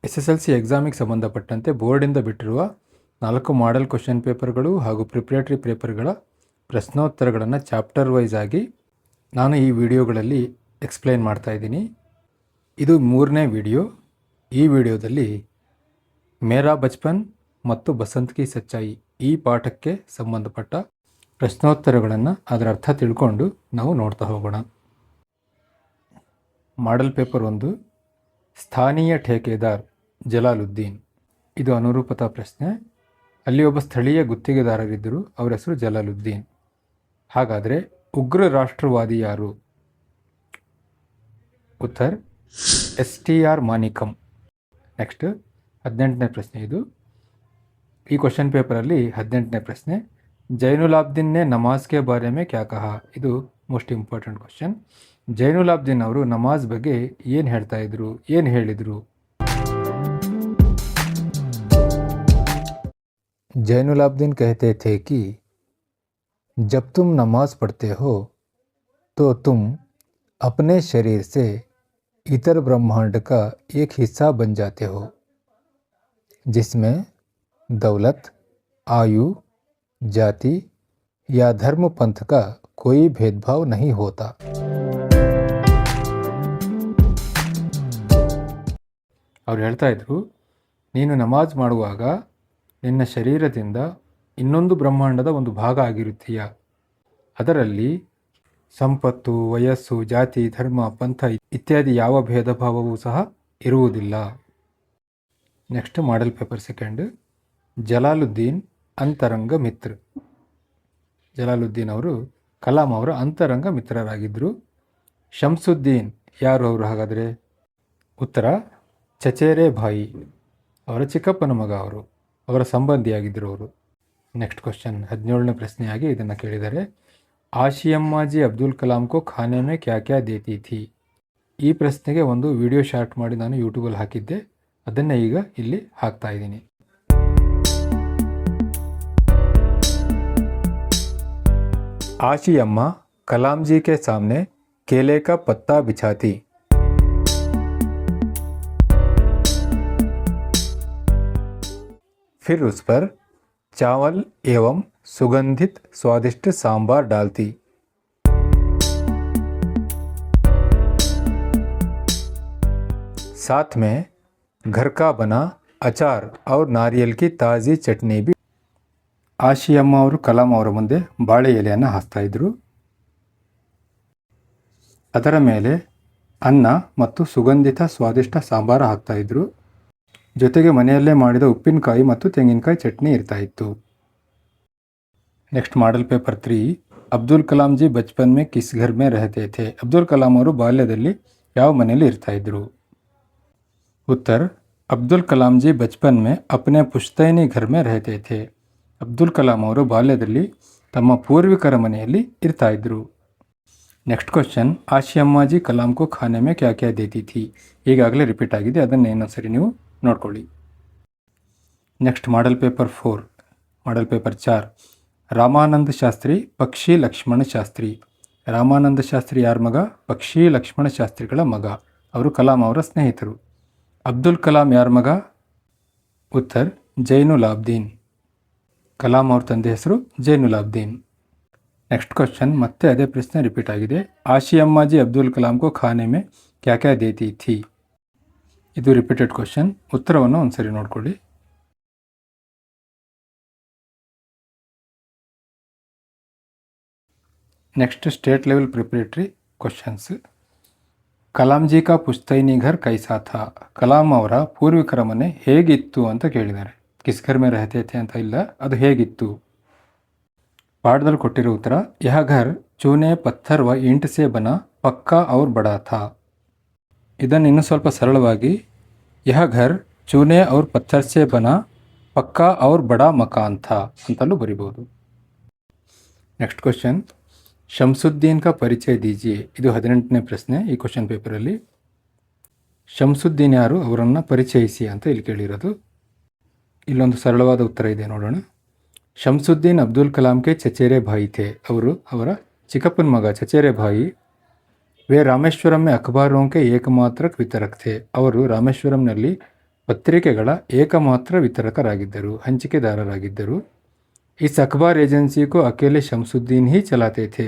SSLC ಎಕ್ಸಾಮಿಗೆ ಸಂಬಂಧಪಟ್ಟಂತೆ ಬೋರ್ಡಿಂದ ಬಿಟ್ಟಿರುವ 4 model question ಪೇಪರ್ಗಳು ಹಾಗೂ ಪ್ರಿಪ್ರೇಟರಿ ಪೇಪರ್ಗಳ ಪ್ರಶ್ನೋತ್ತರಗಳನ್ನು ಚಾಪ್ಟರ್ ವೈಸ್ ಆಗಿ ನಾನು ಈ ವಿಡಿಯೋಗಳಲ್ಲಿ ಎಕ್ಸ್ಪ್ಲೇನ್ ಮಾಡ್ತಾ ಇದ್ದೀನಿ. ಇದು 3ನೇ ವಿಡಿಯೋ. ಈ ವಿಡಿಯೋದಲ್ಲಿ ಮೇರಾ ಬಚ್ಪನ್ ಮತ್ತು ಬಸಂತ್ ಕಿ ಸಚ್ಚಾಯಿ ಈ ಪಾಠಕ್ಕೆ ಸಂಬಂಧಪಟ್ಟ ಪ್ರಶ್ನೋತ್ತರಗಳನ್ನು ಅದರ ಅರ್ಥ ತಿಳ್ಕೊಂಡು ನಾವು ನೋಡ್ತಾ ಹೋಗೋಣ. ಮಾಡೆಲ್ ಪೇಪರ್ 1, ಸ್ಥಾನೀಯ ಠೇಕೆದಾರ್ ಜಲಾಲುದ್ದೀನ್. ಇದು ಅನುರೂಪತಾ ಪ್ರಶ್ನೆ. ಅಲ್ಲಿ ಒಬ್ಬ ಸ್ಥಳೀಯ ಗುತ್ತಿಗೆದಾರರಿದ್ದರು, ಅವರ ಹೆಸರು ಜಲಾಲುದ್ದೀನ್. ಹಾಗಾದರೆ ಉಗ್ರ ರಾಷ್ಟ್ರವಾದಿ ಯಾರು? ಉತ್ತರ STR ಮಾನಿಕಮ್. ನೆಕ್ಸ್ಟ್ 18ನೇ ಪ್ರಶ್ನೆ. ಈ ಕ್ವಶನ್ ಪೇಪರಲ್ಲಿ 18ನೇ ಪ್ರಶ್ನೆ, ಜೈನುಲಾಬ್ದೀನ್ ನೆ ನಮಾಜ್ ಕೆ ಬಾರೆ ಮೇ ಕ್ಯಾ ಕಹಾ? ಇದು ಮೋಸ್ಟ್ ಇಂಪಾರ್ಟೆಂಟ್ ಕ್ವಶನ್. ಜೈನುಲಾಬ್ದೀನ್ ಅವರು ನಮಾಜ್ ಬಗ್ಗೆ ಏನು ಹೇಳ್ತಾ ಇದ್ರು, ಏನು ಹೇಳಿದರು? जैनुलाब्दीन कहते थे कि जब तुम नमाज पढ़ते हो तो तुम अपने शरीर से इतर ब्रह्मांड का एक हिस्सा बन जाते हो, जिसमें दौलत, आयु, जाति या धर्म पंथ का कोई भेदभाव नहीं होता. ಅವ್ರು ಹೇಳ್ತಾ ಇದ್ರು, ನೀನು ನಮಾಜ್ ಮಾಡುವಾಗ ನಿನ್ನ ಶರೀರದಿಂದ ಇನ್ನೊಂದು ಬ್ರಹ್ಮಾಂಡದ ಒಂದು ಭಾಗ ಆಗಿರುತ್ತೀಯ. ಅದರಲ್ಲಿ ಸಂಪತ್ತು, ವಯಸ್ಸು, ಜಾತಿ, ಧರ್ಮ, ಪಂಥ ಇತ್ಯಾದಿ ಯಾವ ಭೇದ ಭಾವವೂ ಸಹ ಇರುವುದಿಲ್ಲ. ನೆಕ್ಸ್ಟ್ ಮಾಡೆಲ್ ಪೇಪರ್ 2, ಜಲಾಲುದ್ದೀನ್ ಅಂತರಂಗ ಮಿತ್ರ. ಜಲಾಲುದ್ದೀನ್ ಅವರು ಕಲಾಂ ಅವರ ಅಂತರಂಗ ಮಿತ್ರರಾಗಿದ್ದರು. ಶಂಸುದ್ದೀನ್ ಯಾರು ಅವರು ಹಾಗಾದರೆ? ಉತ್ತರ ಚಚೇರೆ ಭಾಯಿ, ಅವರ ಚಿಕ್ಕಪ್ಪನ ಮಗ, ಅವರ ಸಂಬಂಧಿಯಾಗಿದ್ದರು ಅವರು. ನೆಕ್ಸ್ಟ್ ಕ್ವಶನ್ 17ನೇ ಪ್ರಶ್ನೆಯಾಗಿ ಇದನ್ನು ಕೇಳಿದರೆ, ಆಶಿಯಮ್ಮಾಜಿ ಅಬ್ದುಲ್ ಕಲಾಂ ಕೋ ಖಾನೆ ಮೇ ಕ್ಯಾ ಕ್ಯಾ ದೇತಿ ಥಿ? ಈ ಪ್ರಶ್ನೆಗೆ ಒಂದು ವಿಡಿಯೋ ಶಾರ್ಟ್ ಮಾಡಿ ನಾನು ಯೂಟ್ಯೂಬಲ್ಲಿ ಹಾಕಿದ್ದೆ, ಅದನ್ನೇ ಈಗ ಇಲ್ಲಿ ಹಾಕ್ತಾ ಇದ್ದೀನಿ. ಆಶಿಯಮ್ಮ कलाम जी के सामने केले का पत्ता बिछाती. फिर उस पर चावल एवं सुगंधित स्वादिष्ट सांबार डालती. साथ में घर का बना अचार और नारियल की ताज़ी चटनी भी. ಆಶಿಯಮ್ಮ ಅವರು ಕಲಾಂ ಅವರ ಮುಂದೆ ಬಾಳೆ ಎಲೆಯನ್ನು ಹಾಸ್ತಾ ಇದ್ದರು. ಅದರ ಮೇಲೆ ಅನ್ನ ಮತ್ತು ಸುಗಂಧಿತ ಸ್ವಾದಿಷ್ಟ ಸಾಂಬಾರು ಹಾಕ್ತಾಯಿದ್ರು. ಜೊತೆಗೆ ಮನೆಯಲ್ಲೇ ಮಾಡಿದ ಉಪ್ಪಿನಕಾಯಿ ಮತ್ತು ತೆಂಗಿನಕಾಯಿ ಚಟ್ನಿ ಇರ್ತಾ ಇತ್ತು. Next model paper 3, Abdul Kalam ji ಬಚ್ಪನ್ ಮೇ ಕಿಸ್ ಘರ್ ಮೇ ರಹತೆ ಥೆ? ಅಬ್ದುಲ್ ಕಲಾಂ ಅವರು ಬಾಲ್ಯದಲ್ಲಿ ಯಾವ ಮನೆಯಲ್ಲಿ ಇರ್ತಾ ಇದ್ರು? ಉತ್ತರ ಅಬ್ದುಲ್ ಕಲಾಂ ಜಿ ಬಚ್ಪನ್ ಮೇ ಅಪ್ನೆ ಪುಶ್ತೈನಿ ಘರ್ ಮೇ ರಹತೆ ಥೆ. ಅಬ್ದುಲ್ ಕಲಾಂ ಅವರು ಬಾಲ್ಯದಲ್ಲಿ ತಮ್ಮ ಪೂರ್ವಿಕರ ಮನೆಯಲ್ಲಿ ಇರ್ತಾ ಇದ್ರು. ನೆಕ್ಸ್ಟ್ ಕ್ವಶನ್, ಆಶಿಯಮ್ಮಾಜಿ ಕಲಾಂ ಕೋ ಖಾನೆ ಮೇ ಕ್ಯಾ ಕ್ಯಾ ದೇತಿ ಥಿ? ಈಗಾಗಲೇ ರಿಪೀಟ್ ಆಗಿದೆ, ಅದನ್ನು ಇನ್ನೊಂದ್ಸರಿ ನೀವು ನೋಡ್ಕೊಳ್ಳಿ. Next model paper 4, model paper 4, Ramananda Shastri ಪಕ್ಷಿ ಲಕ್ಷ್ಮಣ ಶಾಸ್ತ್ರಿ. ರಾಮಾನಂದ ಶಾಸ್ತ್ರಿ ಯಾರ ಮಗ? ಪಕ್ಷಿ ಲಕ್ಷ್ಮಣ ಶಾಸ್ತ್ರಿಗಳ ಮಗ. ಅವರು ಕಲಾಂ ಅವರ ಸ್ನೇಹಿತರು. ಅಬ್ದುಲ್ ಕಲಾಂ ಯಾರ ಮಗ? ಉತ್ತರ ಜೈನುಲಾಬ್ದೀನ್. ಕಲಾಂ ಅವ್ರ ತಂದೆ ಹೆಸರು ಜೈನುಲಾಬ್ದೀನ್. ನೆಕ್ಸ್ಟ್ ಕ್ವಶನ್, ಮತ್ತೆ ಅದೇ ಪ್ರಶ್ನೆ ರಿಪೀಟ್ ಆಗಿದೆ. ಆಶಿಯಮ್ಮಾಜಿ ಅಬ್ದುಲ್ ಕಲಾಂ ಕೋ ಖಾನೆ ಮೇ ಕ್ಯಾ ಕ್ಯಾ ದೇತಿ ಥಿ? ಇದು ರಿಪೀಟೆಡ್ ಕ್ವಶನ್. ಉತ್ತರವನ್ನು ಒಂದ್ಸರಿ ನೋಡ್ಕೊಳ್ಳಿ. Next state level preparatory questions. Kalam G ಕಾ ಪುಶ್ತೈನಿ ಘರ್ ಕೈಸಾ ಥಾ? ಕಲಾಂ ಅವರ ಪೂರ್ವಿಕರ ಮನೆ ಹೇಗಿತ್ತು ಅಂತ ಕೇಳಿದ್ದಾರೆ. ಕಿಸ್ ಘರ್ ಮೇ ರಹತೆ ಥೆ ಅಂತ ಇಲ್ಲ, ಅದು ಹೇಗಿತ್ತು? ಪಾಠದಲ್ಲಿ ಕೊಟ್ಟಿರೋ ಉತ್ತರ, ಯಹ ಘರ್ ಚೂನೆ ಪತ್ಥರ್ ವ ಇಂಟ್ ಸೆ ಬನಾ ಪಕ್ಕಾ ಔರ್ ಬಡಾ ಥಾ. ಇದನ್ನು ಇನ್ನೂ ಸ್ವಲ್ಪ ಸರಳವಾಗಿ ಯಹ ಘರ್ ಚೂನೆ ಔರ್ ಪತ್ಥರ್ ಸೆ ಬನಾ ಪಕ್ಕಾ ಔರ್ ಬಡಾ ಮಕಾನ್ ಥಾ ಅಂತಲೂ ಬರಿಬೋದು. ನೆಕ್ಸ್ಟ್ ಕ್ವಶನ್, ಶಂಸುದ್ದೀನ್ ಕಾ ಪರಿಚಯ ದೀಜಿಯೆ. ಇದು 18ನೇ ಪ್ರಶ್ನೆ ಈ ಕ್ವಶನ್ ಪೇಪರಲ್ಲಿ. ಶಂಸುದ್ದೀನ್ ಯಾರು, ಅವರನ್ನು ಪರಿಚಯಿಸಿ ಅಂತ ಇಲ್ಲಿ ಕೇಳಿರೋದು. ಇಲ್ಲೊಂದು ಸರಳವಾದ ಉತ್ತರ ಇದೆ, ನೋಡೋಣ. Shamsuddin Abdul Kalam K ಚಚೇರೆ Bhai the. ಅವರು ಅವರ ಚಿಕ್ಕಪ್ಪನ ಮಗ, ಚಚೇರೆ ಭಾಯಿ. ವೇ ರಾಮೇಶ್ವರಂ ಮೇ ಅಖಬಾರೋಂ ಕೆ ಏಕಮಾತ್ರ ವಿತರಕ್ ಥೆ. ಅವರು ರಾಮೇಶ್ವರಂನಲ್ಲಿ ಪತ್ರಿಕೆಗಳ ಏಕಮಾತ್ರ ವಿತರಕರಾಗಿದ್ದರು, ಹಂಚಿಕೆದಾರರಾಗಿದ್ದರು. इस अखबार एजेंसी को अकेले शमसुद्दीन ही चलाते थे.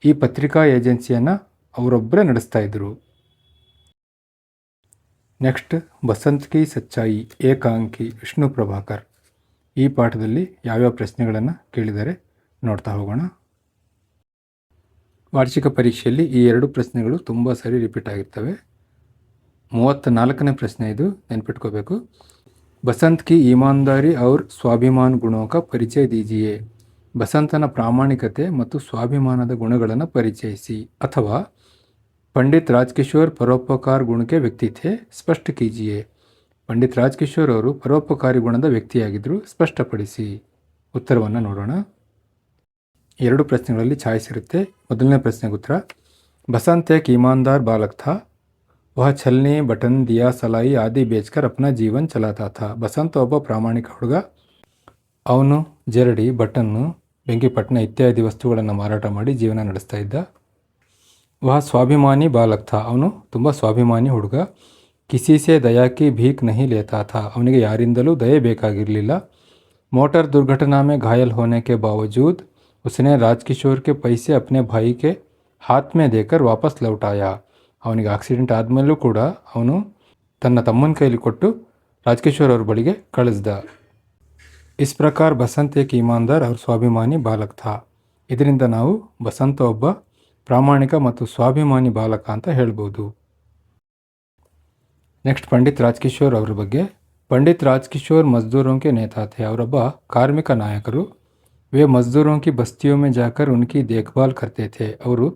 ಈ ಪತ್ರಿಕಾ ಏಜೆನ್ಸಿಯನ್ನು ಅವರೊಬ್ಬರೇ ನಡೆಸ್ತಾ ಇದ್ದರು. ನೆಕ್ಸ್ಟ್ ಬಸಂತ್ ಕಿ ಸಚ್ಚಾಯಿ ಏಕಾಂಕಿ ವಿಷ್ಣು ಪ್ರಭಾಕರ್. ಈ ಪಾಠದಲ್ಲಿ ಯಾವ್ಯಾವ ಪ್ರಶ್ನೆಗಳನ್ನು ಕೇಳಿದರೆ ನೋಡ್ತಾ ಹೋಗೋಣ. ವಾರ್ಷಿಕ ಪರೀಕ್ಷೆಯಲ್ಲಿ ಈ ಎರಡು ಪ್ರಶ್ನೆಗಳು ತುಂಬ ಸರಿ ರಿಪೀಟ್ ಆಗಿರ್ತವೆ. 34ನೇ ಪ್ರಶ್ನೆ ಇದು, ನೆನ್ಪಿಟ್ಕೋಬೇಕು. ಬಸಂತ್ ಕಿ ಈಮಾನ್ದಾರಿ ಔರ್ ಸ್ವಾಭಿಮಾನ್ ಗುಣೋं का ಪರಿಚಯ ದೀಜಿಯೇ. ಬಸಂತನ ಪ್ರಾಮಾಣಿಕತೆ ಮತ್ತು ಸ್ವಾಭಿಮಾನದ ಗುಣಗಳನ್ನು ಪರಿಚಯಿಸಿ. ಅಥವಾ ಪಂಡಿತ್ ರಾಜ್ಕಿಶೋರ್ ಪರೋಪಕಾರ ಗುಣಕ್ಕೆ ವ್ಯಕ್ತಿ ಥೇ, ಸ್ಪಷ್ಟ ಕೀಜಿಯೇ. ಪಂಡಿತ್ ರಾಜ್ಕಿಶೋರ್ ಅವರು ಪರೋಪಕಾರಿ ಗುಣದ ವ್ಯಕ್ತಿಯಾಗಿದ್ದರು, ಸ್ಪಷ್ಟಪಡಿಸಿ. ಉತ್ತರವನ್ನು ನೋಡೋಣ. ಎರಡು ಪ್ರಶ್ನೆಗಳಲ್ಲಿ ಚಾಯ್ಸ್ ಇರುತ್ತೆ. ಮೊದಲನೇ ಪ್ರಶ್ನೆಗೆ ಉತ್ತರ, ಬಸಂತ್ ಏಕ್ ಈಮಾನ್ದಾರ್ ಬಾಲಕ್ ಥಾ, ವಹ ಛಲ್ನಿ ಬಟನ್ ದಿಯಾ ಸಲಾಯಿ ಆದಿ ಬೇಚ್ಕರ್ ಅಪ್ನಾ ಜೀವನ್ ಚಲಾತಾ ಥಾ. ಬಸಂತ ಒಬ್ಬ ಪ್ರಾಮಾಣಿಕ ಹುಡುಗ. ಅವನು ಜರಡಿ, ಬಟನ್ನು, ಬೆಂಕಿಪಟ್ಟಣ ಇತ್ಯಾದಿ ವಸ್ತುಗಳನ್ನು ಮಾರಾಟ ಮಾಡಿ ಜೀವನ ನಡೆಸ್ತಾ ಇದ್ದ. ವಹ ಸ್ವಾಭಿಮಾನಿ ಬಾಲಕ್ ಥಾ, ಅವನು ತುಂಬ ಸ್ವಾಭಿಮಾನಿ ಹುಡುಗ. ಕಿಸಿ ಸೆ ದಯಾ ಕಿ ಭೀಕ್ ನಹಿ ಲೇತಾ ಥಾ, ಅವನಿಗೆ ಯಾರಿಂದಲೂ ದಯೆ ಬೇಕಾಗಿರಲಿಲ್ಲ. Motor ದುರ್ಘಟನಾ May ಘಾಯಲ್ ಹೋನೆ K ಬಾವಜೂದ್ ಉಸ್ನೆ Rajkishore K ಪೈಸೆ ಅಪ್ನೆ ಭಾಯಿ ಕೆ ಹಾತ್ ಮೇ ದೇಕರ್ ವಾಪಸ್ ಲೌಟಾಯ. ಅವನಿಗೆ ಆಕ್ಸಿಡೆಂಟ್ ಆದಮೇಲೂ ಕೂಡ ಅವನು ತನ್ನ ತಮ್ಮನ ಕೈಲಿ ಕೊಟ್ಟು ರಾಜ್ಕಿಶೋರ್ ಅವ್ರ ಬಳಿಗೆ ಕಳಿಸ್ದ. ಇಸ್ ಪ್ರಕಾರ ಬಸಂತ್ ಏಕ್ ಈಮಾನ್ದಾರ್ ಅವ್ರ ಸ್ವಾಭಿಮಾನಿ ಬಾಲಕ್ ಥಾ. ಇದರಿಂದ ನಾವು ಬಸಂತ ಒಬ್ಬ ಪ್ರಾಮಾಣಿಕ ಮತ್ತು ಸ್ವಾಭಿಮಾನಿ ಬಾಲಕ ಅಂತ ಹೇಳ್ಬೋದು. ನೆಕ್ಸ್ಟ್ ಪಂಡಿತ್ ರಾಜ್ಕಿಶೋರ್ ಅವ್ರ ಬಗ್ಗೆ. ಪಂಡಿತ್ ರಾಜ್ಕಿಶೋರ್ ಮಜ್ದೂರೋಂ ಕೆ ನೇತಾ ಥೇ. ಅವರೊಬ್ಬ ಕಾರ್ಮಿಕ ನಾಯಕರು. ವೇ ಮಜ್ದೂರೋಂ ಕಿ ಬಸ್ತಿಯೋ ಮೇ ಜಾಕರ್ ಉನ್ಕಿ ದೇಖ್ಭಾಲ್ ಕರ್ತೆ ಥೇ. ಅವರು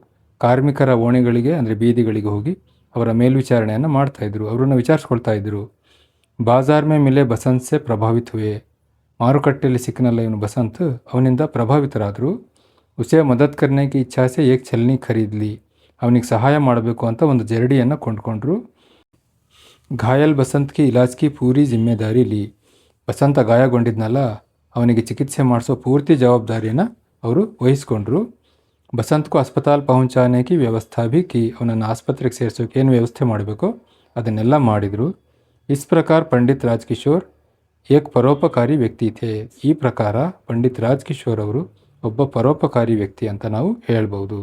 ಕಾರ್ಮಿಕರ ಓಣಿಗಳಿಗೆ ಅಂದರೆ ಬೀದಿಗಳಿಗೆ ಹೋಗಿ ಅವರ ಮೇಲ್ವಿಚಾರಣೆಯನ್ನು ಮಾಡ್ತಾಯಿದ್ರು, ಅವರನ್ನು ವಿಚಾರಿಸ್ಕೊಳ್ತಾ ಇದ್ದರು. ಬಾಜಾರ್ ಮೇ ಮಿಲೆ ಬಸಂತ್ ಸೆ ಪ್ರಭಾವಿತ ಹುವೆ. ಮಾರುಕಟ್ಟೆಯಲ್ಲಿ ಸಿಕ್ಕನಲ್ಲ ಇವನು ಬಸಂತ್, ಅವನಿಂದ ಪ್ರಭಾವಿತರಾದರು. ಉಸೆ ಮದದ್ ಕರ್ನೆ ಕಿ ಇಚ್ಛಾಸೆ ಏಕ್ ಛಲ್ನಿ ಖರೀದ್ಲಿ. ಅವನಿಗೆ ಸಹಾಯ ಮಾಡಬೇಕು ಅಂತ ಒಂದು ಜರಡಿಯನ್ನು ಕೊಂಡ್ಕೊಂಡ್ರು. ಘಾಯಲ್ ಬಸಂತ್ ಕಿ ಇಲಾಜ್ ಕಿ ಪೂರಿ ಜಿಮ್ಮೆದಾರಿ ಲಿ. ಬಸಂತ ಗಾಯಗೊಂಡಿದ್ನಲ್ಲ, ಅವನಿಗೆ ಚಿಕಿತ್ಸೆ ಮಾಡಿಸೋ ಪೂರ್ತಿ ಜವಾಬ್ದಾರಿಯನ್ನು ಅವರು ವಹಿಸ್ಕೊಂಡ್ರು. ಬಸಂತ್ ಕೋ ಅಸ್ಪತಾಲ್ ಪಹುಂಚಾನೆ ಕಿ ವ್ಯವಸ್ಥಾ ಭಿ ಕಿ. ಅವನನ್ನು ಆಸ್ಪತ್ರೆಗೆ ಸೇರಿಸೋಕೆ ಏನು ವ್ಯವಸ್ಥೆ ಮಾಡಬೇಕೋ ಅದನ್ನೆಲ್ಲ ಮಾಡಿದರು. ಇಸ್ ಪ್ರಕಾರ ಪಂಡಿತ್ ರಾಜ್ಕಿಶೋರ್ ಏಕ್ ಪರೋಪಕಾರಿ ವ್ಯಕ್ತಿ ಥೇ. ಈ ಪ್ರಕಾರ ಪಂಡಿತ್ ರಾಜ್ಕಿಶೋರ್ ಅವರು ಒಬ್ಬ ಪರೋಪಕಾರಿ ವ್ಯಕ್ತಿ ಅಂತ ನಾವು ಹೇಳ್ಬೋದು.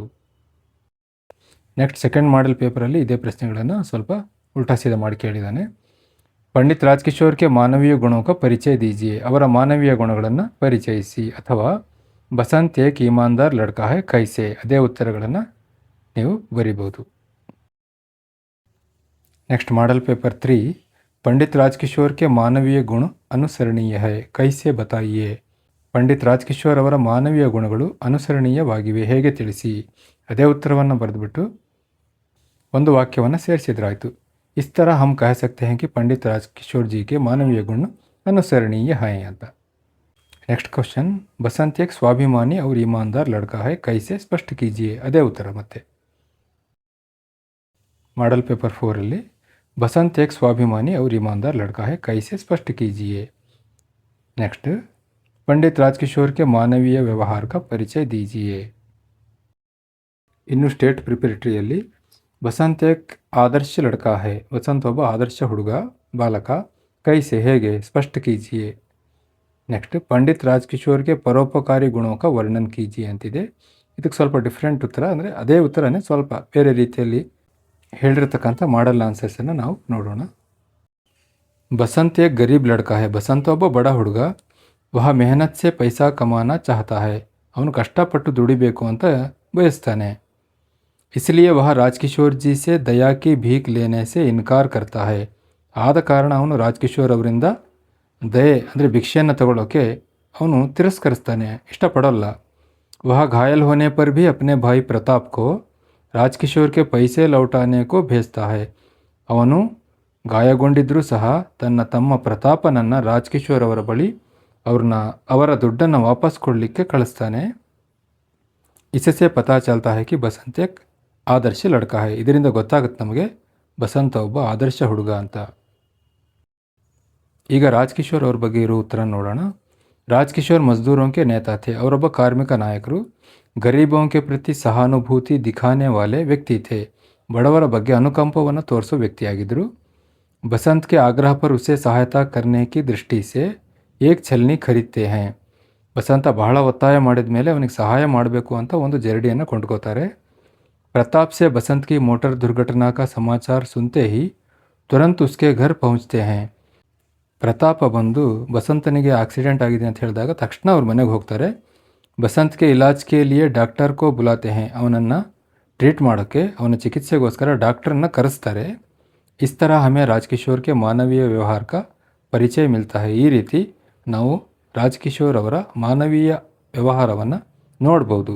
ನೆಕ್ಸ್ಟ್ ಸೆಕೆಂಡ್ ಮಾಡೆಲ್ ಪೇಪರಲ್ಲಿ ಇದೇ ಪ್ರಶ್ನೆಗಳನ್ನು ಸ್ವಲ್ಪ ಉಲ್ಟಾ ಸೀದಾ ಮಾಡಿ ಕೇಳಿದ್ದಾನೆ. ಪಂಡಿತ್ ರಾಜ್ಕಿಶೋರ್ ಕೆ ಮಾನವೀಯ ಗುಣೋಂ ಕಾ ಪರಿಚಯ ದೀಜಿಯೇ. ಅವರ ಮಾನವೀಯ ಗುಣಗಳನ್ನು ಪರಿಚಯಿಸಿ. ಅಥವಾ ಬಸಂತ್ ಏಕ್ ಈಮಾನ್ದಾರ್ ಲಡ್ಕಾ ಹೈ ಕೈಸೆ. ಅದೇ ಉತ್ತರಗಳನ್ನು ನೀವು ಬರಿಬೋದು. Next model paper 3. Pandit Rajkishore ಕೆ ಮಾನವೀಯ ಗುಣ ಅನುಸರಣೀಯ ಹೈ ಕೈಸೆ ಬತಾಯಿಯೇ. ಪಂಡಿತ್ ರಾಜ್ಕಿಶೋರ್ ಅವರ ಮಾನವೀಯ ಗುಣಗಳು ಅನುಸರಣೀಯವಾಗಿವೆ, ಹೇಗೆ ತಿಳಿಸಿ. ಅದೇ ಉತ್ತರವನ್ನು ಬರೆದುಬಿಟ್ಟು ಒಂದು ವಾಕ್ಯವನ್ನು ಸೇರಿಸಿದ್ರಾಯಿತು. ಇಸ್ ತರ ಹಮ್ ಕಹ ಸಕ್ತೆ ಹೈ ಕಿ ಪಂಡಿತ್ ರಾಜ್ಕಿಶೋರ್ ಜಿ ಕೆ ಮಾನವೀಯ ಗುಣ ಅನುಸರಣೀಯ ಹೈ ಅಂತ. ನೆಕ್ಸ್ಟ್ ಕ್ವಶನ್, ಬಸಂತ್ ಏಕ್ ಸ್ವಾಭಿಮಾನಿ और ईमानदार लड़का है कैसे स्पष्ट कीजिए. ಅದೇ ಉತ್ತರ ಮತ್ತೆ. ಮಾಡೆಲ್ ಪೇಪರ್ 4ಅಲ್ಲಿ ಬಸಂತ್ ಏಕ್ ಸ್ವಾಭಿಮಾನಿ और ईमानदार लड़का है कैसे स्पष्ट कीजिए. ನೆಕ್ಸ್ಟ್ पंडित राजकिशोर के मानवीय व्यवहार का परिचय दीजिए. ಇನ್ನು ಸ್ಟೇಟ್ ಪ್ರಿಪರೇಟರಿಯಲ್ಲಿ ಬಸಂತ್ ಏಕ್ ಆದರ್ಶ ಲಡ್ಕಾ ಹೈ. ಬಸಂತ್ ಒಬ್ಬ ಆದರ್ಶ ಹುಡುಗ, ಬಾಲಕ. ಕೈಸೆ ಹೇಗೆ, ಸ್ಪಷ್ಟ ಕೀಜಿಯೇ. ನೆಕ್ಸ್ಟ್ ಪಂಡಿತ್ ರಾಜ್ಕಿಶೋರ್ಗೆ ಪರೋಪಕಾರಿ ಗುಣೋಕ ವರ್ಣನ್ ಕೀಜಿಯೇ ಅಂತಿದೆ. ಇದಕ್ಕೆ ಸ್ವಲ್ಪ ಡಿಫ್ರೆಂಟ್ ಉತ್ತರ, ಅಂದರೆ ಅದೇ ಉತ್ತರನೇ ಸ್ವಲ್ಪ ಬೇರೆ ರೀತಿಯಲ್ಲಿ ಹೇಳಿರ್ತಕ್ಕಂಥ ಮಾಡಲ್ ಆನ್ಸರ್ಸನ್ನು ನಾವು ನೋಡೋಣ. ಬಸಂತ್ ಏಕ್ ಗರೀಬ್ ಲಡ್ಕಾ ಹೈ. ಬಸಂತ್ ಒಬ್ಬ ಬಡ ಹುಡುಗ. ವಹ ಮೆಹನತ್ ಸೆ ಪೈಸಾ ಕಮಾನಾ ಚಾಹತಾ ಹೈ. ಅವನು ಕಷ್ಟಪಟ್ಟು ದುಡಿಬೇಕು ಅಂತ ಬಯಸ್ತಾನೆ. ಇಸ್ಲಿಯೇ ವಹ ರಾಜ್ಕಿಶೋರ್ ಜಿ ಸೆ ದಯಾ ಕಿ ಭೀಕ್ ಲೇನೆ ಸೆ ಇನ್ಕಾರ್ ಕರ್ತಾ ಹೈ. ಆದ ಕಾರಣ ಅವನು ರಾಜ್ಕಿಶೋರ್ ಅವರಿಂದ ದಯೆ ಅಂದರೆ ಭಿಕ್ಷೆಯನ್ನು ತಗೊಳ್ಳೋಕೆ ಅವನು ತಿರಸ್ಕರಿಸ್ತಾನೆ, ಇಷ್ಟಪಡೋಲ್ಲ. ವಹ ಘಾಯಲ್ ಹೋನೆ ಪರ್ ಭಿ ಅಪ್ನೆ ಭಾಯಿ ಪ್ರತಾಪ್ ಕೋ ರಾಜ್ಕಿಶೋರ್ ಕೆ ಪೈಸೆ ಲೌಟಾನೆ ಕೋ ಭೇಜ್ತಾ ಹೈ. ಅವನು ಗಾಯಗೊಂಡಿದ್ದರೂ ಸಹ ತನ್ನ ತಮ್ಮ ಪ್ರತಾಪನನ್ನು ರಾಜ್ಕಿಶೋರ್ ಅವರ ಬಳಿ ಅವರ ದುಡ್ಡನ್ನು ವಾಪಸ್ ಕೊಡಲಿಕ್ಕೆ ಕಳಿಸ್ತಾನೆ. ಇಸಸೆ ಪತಾ ಚಲ್ತಾ ಹೈ ಕಿ ಬಸಂತ್ ಏಕ್ ಆದರ್ಶ ಲಡ್ಕಾ ಹೈ. ಇದರಿಂದ ಗೊತ್ತಾಗುತ್ತೆ ನಮಗೆ ಬಸಂತ ಒಬ್ಬ ಆದರ್ಶ ಹುಡುಗ ಅಂತ. ಈಗ ರಾಜ್ಕಿಶೋರ್ ಅವ್ರ ಬಗ್ಗೆ ಇರೋ ಉತ್ತರ ನೋಡೋಣ. ರಾಜ್ಕಿಶೋರ್ ಮಜ್ದೂರೋಂ ಕೆ ನೇತಾ ಥೇ. ಅವರೊಬ್ಬ ಕಾರ್ಮಿಕ ನಾಯಕರು. ಗರೀಬೋಂ ಕೆ ಪ್ರತಿ ಸಹಾನುಭೂತಿ ದಿಖಾನೆ ವಾಲೆ ವ್ಯಕ್ತಿ ಥೇ. ಬಡವರ ಬಗ್ಗೆ ಅನುಕಂಪವನ್ನು ತೋರಿಸೋ ವ್ಯಕ್ತಿಯಾಗಿದ್ದರು. बसंत के आग्रह पर उसे सहायता करने की दृष्टि से एक छलनी खरीदते हैं. ಬಸಂತ ಬಹಳ ಒತ್ತಾಯ ಮಾಡಿದ ಮೇಲೆ ಅವನಿಗೆ ಸಹಾಯ ಮಾಡಬೇಕು ಅಂತ ಒಂದು ಜರಡಿಯನ್ನು ಕೊಂಡ್ಕೋತಾರೆ. प्रताप से बसंत की मोटर दुर्घटना का समाचार सुनते ही तुरंत उसके घर पहुंचते हैं. ಪ್ರತಾಪ ಬಂದು ಬಸಂತನಿಗೆ ಆಕ್ಸಿಡೆಂಟ್ ಆಗಿದೆ ಅಂತ ಹೇಳಿದಾಗ ತಕ್ಷಣ ಅವ್ರ ಮನೆಗೆ ಹೋಗ್ತಾರೆ. ಬಸಂತ್ ಕೆ ಇಲಾಜ್ ಕೆ ಲಿಯೆ ಡಾಕ್ಟರ್ ಕೋ ಬುಲಾತೆ ಹೈ. ಅವನನ್ನು ಟ್ರೀಟ್ ಮಾಡೋಕ್ಕೆ, ಅವನ ಚಿಕಿತ್ಸೆಗೋಸ್ಕರ ಡಾಕ್ಟರನ್ನು ಕರೆಸ್ತಾರೆ. ಇಸ್ ತರ ಹಮೆ ರಾಜ್ಕಿಶೋರ್ ಕೆ ಮಾನವೀಯ ವ್ಯವಹಾರ ಕಾ ಪರಿಚಯ ಮಿಲ್ತಾ ಹೈ. ಈ ರೀತಿ ನಾವು ರಾಜ್ಕಿಶೋರ್ ಅವರ ಮಾನವೀಯ ವ್ಯವಹಾರವನ್ನು ನೋಡ್ಬೋದು.